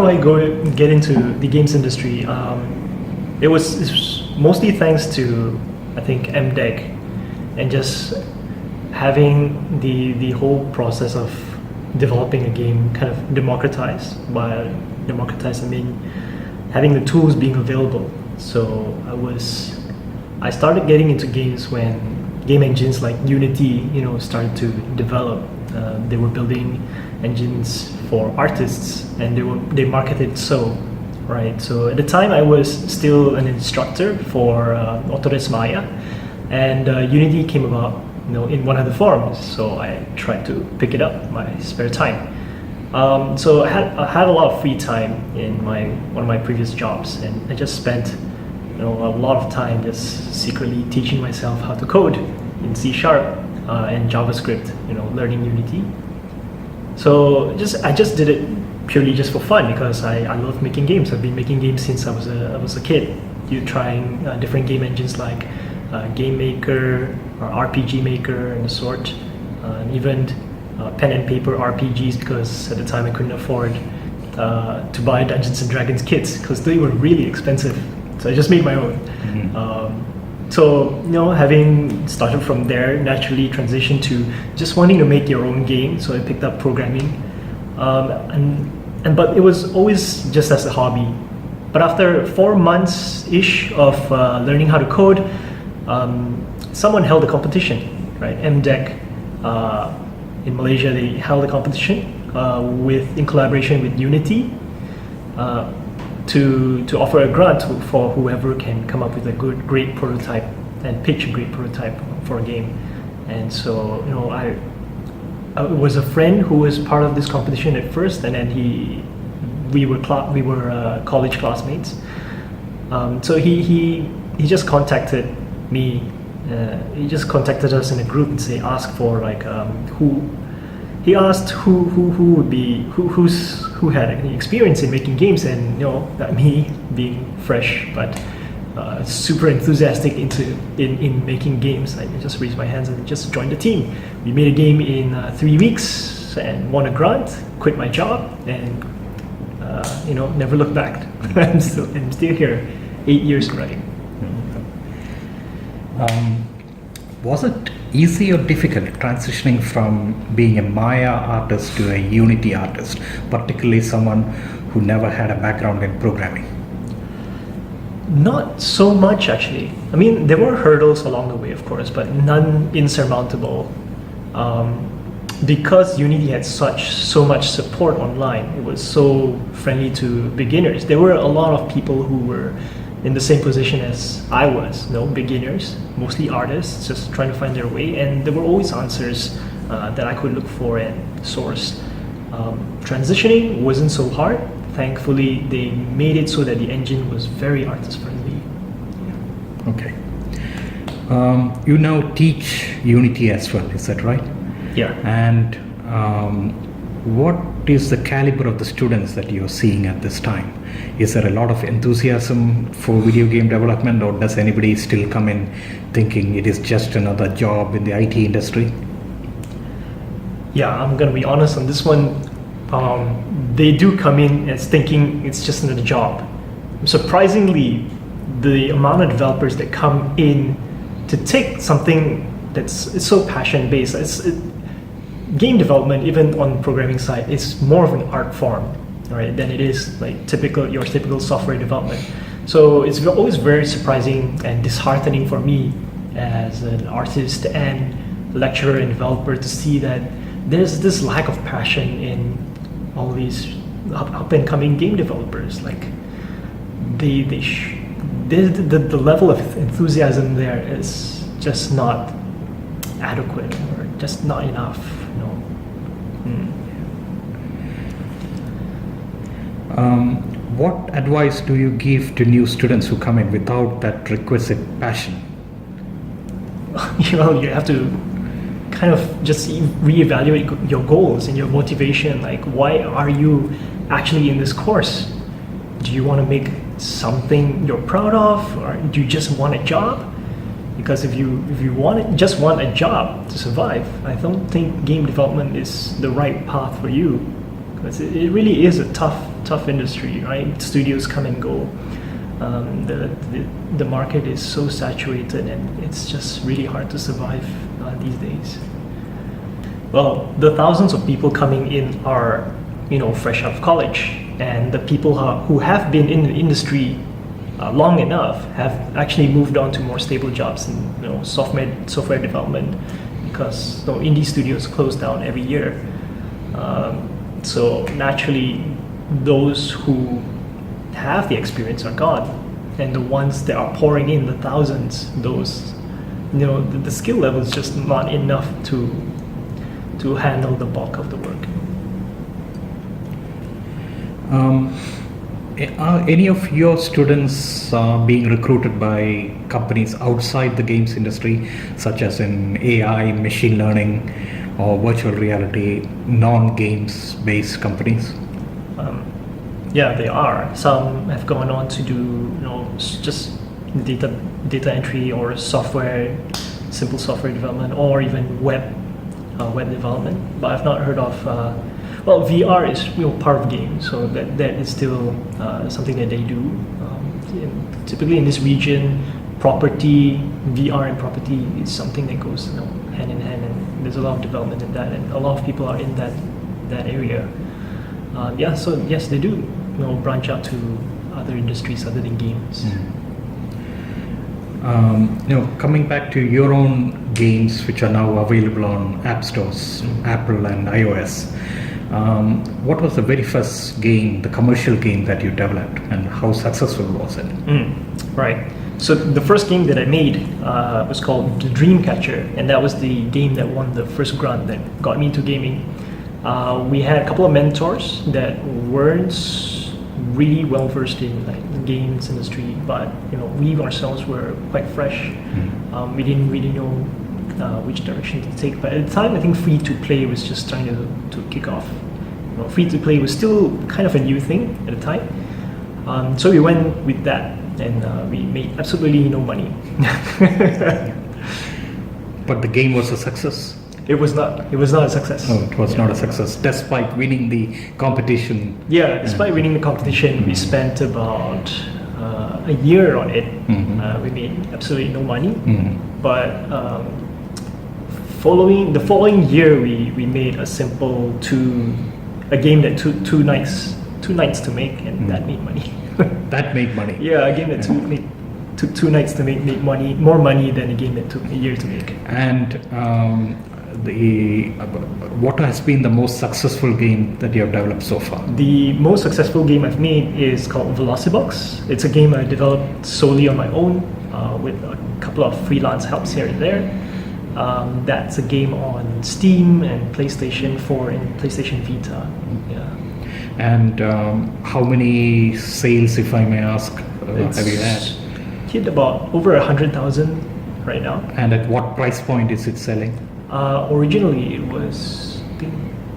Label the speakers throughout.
Speaker 1: do I get into the games industry? It's mostly thanks to, I think, MDEC, and just having the whole process of developing a game kind of democratized. By democratized, I mean having the tools being available. So I started getting into games when game engines like Unity, started to develop. They were building engines for artists, and they marketed so, right? So at the time, I was still an instructor for Autodesk Maya, and Unity came about, in one of the forums. So I tried to pick it up in my spare time. So I had a lot of free time in one of my previous jobs, and I just spent a lot of time just secretly teaching myself how to code in C# and JavaScript, learning Unity. So I just did it purely just for fun, because I love making games. I've been making games since I was a kid. Trying different game engines like Game Maker or RPG Maker and the sort, and even pen and paper RPGs, because at the time I couldn't afford to buy Dungeons and Dragons kits because they were really expensive. So I just made my own. So having started from there, naturally transitioned to just wanting to make your own game. So I picked up programming, but it was always just as a hobby. But after 4 months-ish of learning how to code, someone held a competition, right? MDEC in Malaysia, they held a competition in collaboration with Unity to offer a grant for whoever can come up with a great prototype and pitch a great prototype for a game. And so, I was a friend who was part of this competition at first, and then we were college classmates. So he just contacted me. He just contacted us in a group and asked for who had any experience in making games, and me being fresh but super enthusiastic in making games, I just raised my hands and just joined the team. We made a game in 3 weeks and won a grant, quit my job, and never looked back. I'm still here, 8 years running.
Speaker 2: Was it easy or difficult transitioning from being a Maya artist to a Unity artist, particularly someone who never had a background in programming?
Speaker 1: Not so much, actually. I mean, there were hurdles along the way, of course, but none insurmountable. Because Unity had so much support online, it was so friendly to beginners. There were a lot of people who were in the same position as I was, beginners, mostly artists, just trying to find their way, and there were always answers that I could look for and source. Transitioning wasn't so hard. Thankfully, they made it so that the engine was very artist-friendly.
Speaker 2: Yeah. Okay. You now teach Unity as well, is that right?
Speaker 1: Yeah.
Speaker 2: And what is the caliber of the students that you're seeing at this time? Is there a lot of enthusiasm for video game development, or does anybody still come in thinking it is just another job in the IT industry?
Speaker 1: Yeah, I'm going to be honest on this one. They do come in as thinking it's just another job. Surprisingly, the amount of developers that come in to take something it's so passion-based. Game development, even on programming side, is more of an art form, right, than it is like your typical software development. So it's always very surprising and disheartening for me as an artist and lecturer and developer to see that there's this lack of passion in all these up and coming game developers. Like the level of enthusiasm there is just not adequate, or just not enough.
Speaker 2: What advice do you give to new students who come in without that requisite passion?
Speaker 1: You have to kind of just reevaluate your goals and your motivation. Like, why are you actually in this course? Do you want to make something you're proud of, or do you just want a job? Because if you just want a job to survive, I don't think game development is the right path for you. It really is a tough industry, right? Studios come and go. The market is so saturated, and it's just really hard to survive these days. Well, the thousands of people coming in are, fresh out of college, and the people who have been in the industry long enough have actually moved on to more stable jobs in software development, because indie studios close down every year. So naturally, those who have the experience are gone, and the ones that are pouring in, the thousands, those, the skill level is just not enough to handle the bulk of the work.
Speaker 2: Are any of your students being recruited by companies outside the games industry, such as in AI, machine learning, or virtual reality, non-games based companies?
Speaker 1: Yeah, they are. Some have gone on to do, just data entry or simple software development, or even web development. But I've not heard of. VR is part of games, so that is still something that they do. Typically in this region, VR and property is something that goes hand in hand, and there's a lot of development in that, and a lot of people are in that area. So yes, they do branch out to other industries other than games.
Speaker 2: Coming back to your own games, which are now available on app stores, Apple and iOS, what was the very first game, the commercial game that you developed, and how successful was it?
Speaker 1: Right. So the first game that I made was called The Dreamcatcher, and that was the game that won the first grant that got me into gaming. We had a couple of mentors that weren't really well versed in the games industry, but we ourselves were quite fresh. We didn't really know which direction to take. But at the time, I think free to play was just trying to kick off. Free to play was still kind of a new thing at the time. So we went with that, and we made absolutely no money.
Speaker 2: But the game was a success.
Speaker 1: It was not a success.
Speaker 2: Oh, it was not a success, despite winning the competition.
Speaker 1: Yeah, despite winning the competition, we spent about a year on it. We made absolutely no money. But the following year, we made a game that took two nights to make, and that made money.
Speaker 2: That made money.
Speaker 1: Yeah, a game that took 2 nights to make money, more money than a game that took a year to make.
Speaker 2: And what has been the most successful game that you have developed so far?
Speaker 1: The most successful game I've made is called Velocibox. It's a game I developed solely on my own with a couple of freelance helps here and there. That's a game on Steam and PlayStation 4 and PlayStation Vita. Yeah.
Speaker 2: And how many sales, if I may ask, have you had?
Speaker 1: Hit about over 100,000 right now.
Speaker 2: And at what price point is it selling?
Speaker 1: Originally it was,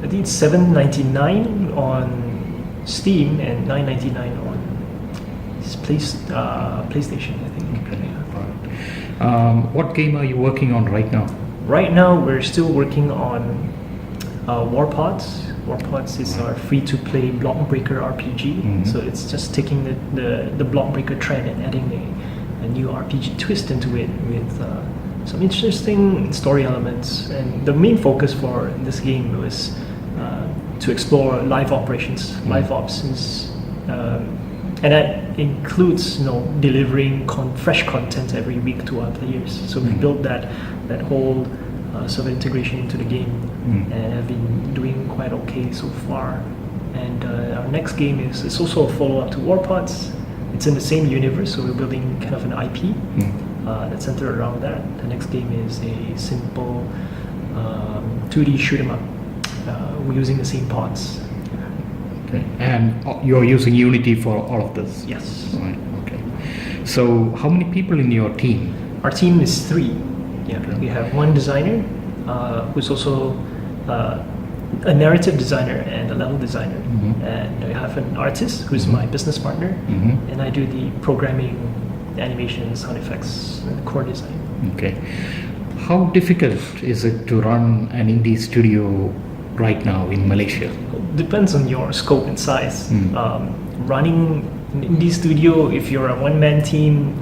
Speaker 1: I think it's $7.99 on Steam and $9.99 on PlayStation, I think.
Speaker 2: Okay.
Speaker 1: Yeah.
Speaker 2: Right. What game are you working on right now?
Speaker 1: Right now we're still working on Warpods. Warpods is our free-to-play block breaker RPG. So it's just taking the block breaker trend and adding a new RPG twist into it with some interesting story elements. And the main focus for this game was to explore live operations, live ops, and that includes delivering fresh content every week to our players. So we built that whole sort of integration into the game, and have been doing quite okay so far. And our next game is also a follow-up to Warpods. It's in the same universe, so we're building kind of an IP that's centered around that. The next game is a simple 2D shoot 'em up. We're using the same pods.
Speaker 2: Okay. And you're using Unity for all of this?
Speaker 1: Yes.
Speaker 2: Right. Okay. So how many people in your team?
Speaker 1: Our team is 3. Yeah.
Speaker 2: Okay.
Speaker 1: We have one designer who's also a narrative designer and a level designer, and I have an artist who's my business partner, and I do the programming, the animation, sound effects, and the core design.
Speaker 2: Okay. How difficult is it to run an indie studio right now in Malaysia?
Speaker 1: depends on your scope and size. Running an indie studio, if you're a one-man team,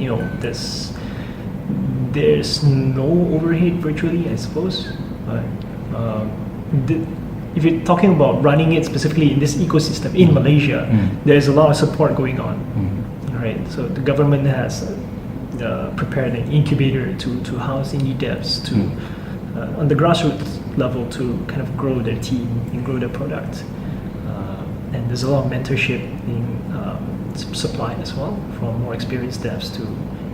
Speaker 1: there's no overhead virtually, I suppose. But if you're talking about running it specifically in this ecosystem in Malaysia, there's a lot of support going on. Right, so the government has prepared an incubator to house indie devs on the grassroots level to kind of grow their team and grow their product. And there's a lot of mentorship being supplied as well from more experienced devs to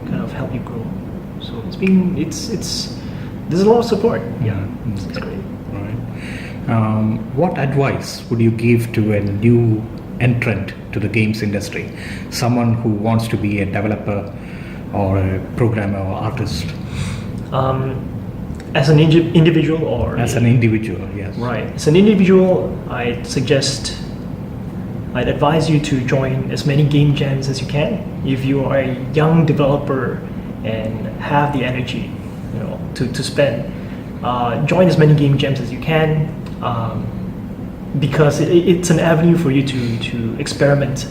Speaker 1: kind of help you grow. So there's a lot of support. Yeah, it's great.
Speaker 2: Right. What advice would you give to a new entrant to the games industry, someone who wants to be a developer or a programmer or artist?
Speaker 1: As an individual or?
Speaker 2: As an individual, yes.
Speaker 1: Right. As an individual, I'd advise you to join as many game jams as you can. If you are a young developer and have the energy, to spend, join as many game jams as you can, because it's an avenue for you to experiment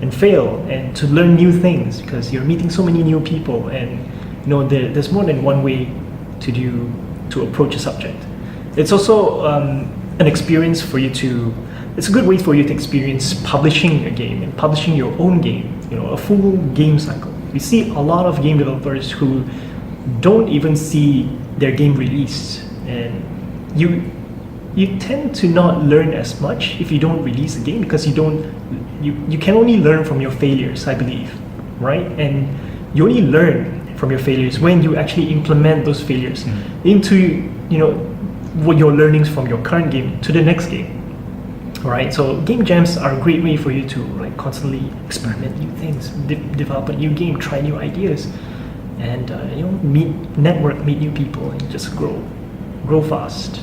Speaker 1: and fail and to learn new things, because you're meeting so many new people, and there's more than one way to approach a subject. It's also an experience for you it's a good way for you to experience publishing a game and publishing your own game, a full game cycle. We see a lot of game developers who don't even see their game released, and you tend to not learn as much if you don't release a game, because you can only learn from your failures, I believe, right? And you only learn from your failures when you actually implement those failures into what your learnings from your current game to the next game. Right, so game jams are a great way for you to constantly experiment new things, develop a new game, try new ideas, and meet new people, and just grow fast.